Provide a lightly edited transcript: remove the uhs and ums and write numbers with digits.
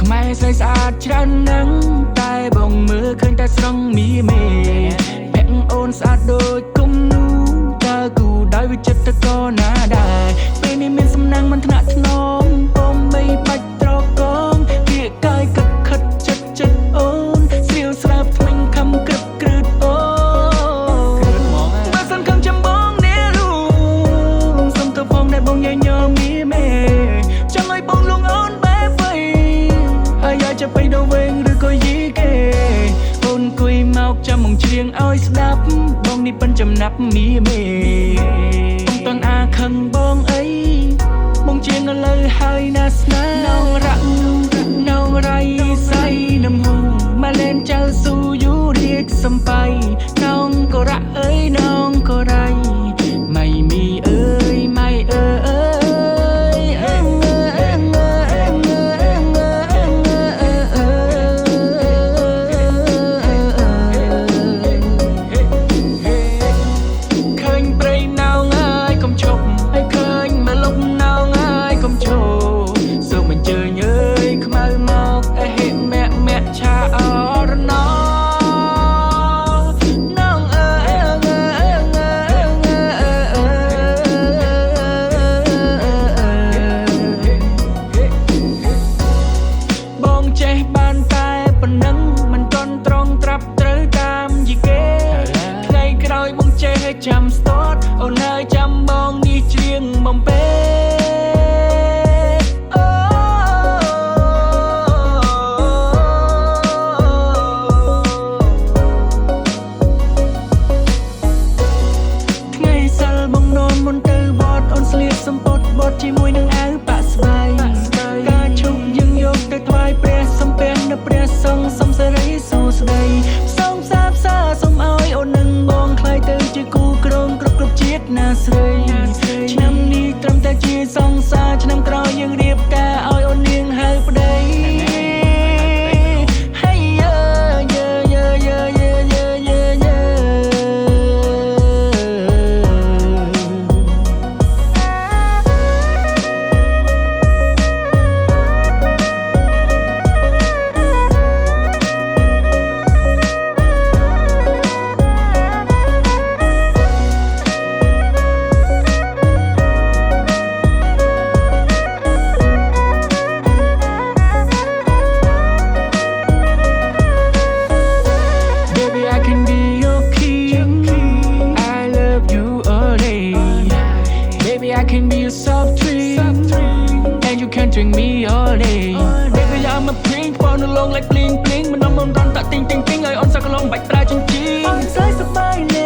ខ្មែរស្រីស្អាតច្រើនណាស់តែបងមើលឃើញតែស្រង់មីមេពាក់អូនស្អាតដូចគុំនូតើគូដោយវិចិត្រក៏ណាដែរពេលនេះមានសំណាងមិនថ្នាក់ថ្នមពុំបីបាច់ត្រកងវាកាយគិតខិតចិត្តអូនស្រាវស្រាប់ថ្មិញខំក្រឹបក្រឺតអូបើសិនខំចាំបងនេះលូសុំទៅផងដែលបងញញឹមមីមេចង់ឲ្យបងលងអូនបែបវិញហើយយកจะไปដល់វិញឬក៏យីគេអូនគួយមកចាំមកច្រៀងឲ្យស្ដាប់បងនេះប៉ិនចំណាប់មីមេបងតន់អាខឹងបងអីបងជាងឥឡូវហើយណាស្នានងរៈនងរៃសៃនំហូមកលេនចៅស៊ូយូរៀកសំបៃនងក៏រៈអើយនងក៏រៃម៉ៃមីអើយម៉ៃអើយឃើញព្រៃណៅហើយកុំឈប់ហើយឃើញមកលុកណៅហើយកុំឈប់សូមអញ្ជើញអើយខ្មៅមកអហិមាក់ឆាអរណោចេះបានតែប៉ុណ្ណឹងមិនទាន់ត្រង់ត្រាប់ត្រូវតាមយីគេថ្ងៃក្រោយបងចេះចាំស្ទាត់អូនហើយចាំបងនេះច្រៀងបំពេថ្ងៃសិលបងនន់មុនទៅវត្តអូនស្លៀកសំពត់បត់ជាមួយនឹងអាវប៉ាក់ស្បៃការឈប់យើងយកទៅថ្វាយព្រះសំពះនៅព្រះសង្ឃសំសេរីសួស្ដីសូមសាបសាសូមឲ្យអូននឹងបងខ្លាយទៅជាគូក្រងគ្រប់ជាតិណាស្រីឆ្នាំនេះត្រឹមតែជាសង្សារឆ្នាំក្រោយយើងរៀបការឲ្យអូននាងហៅប្តីI can be a soft drink and you can drink me all day Baby I'm a pink ពណ៌លង like bling bling មិននំមិនរន់តាក់ទីងទីងទីងឲ្យអូនសាក់ឡងបាច់ប្រើចិញ្ចៀនអូនស្រីសប្បាយលេ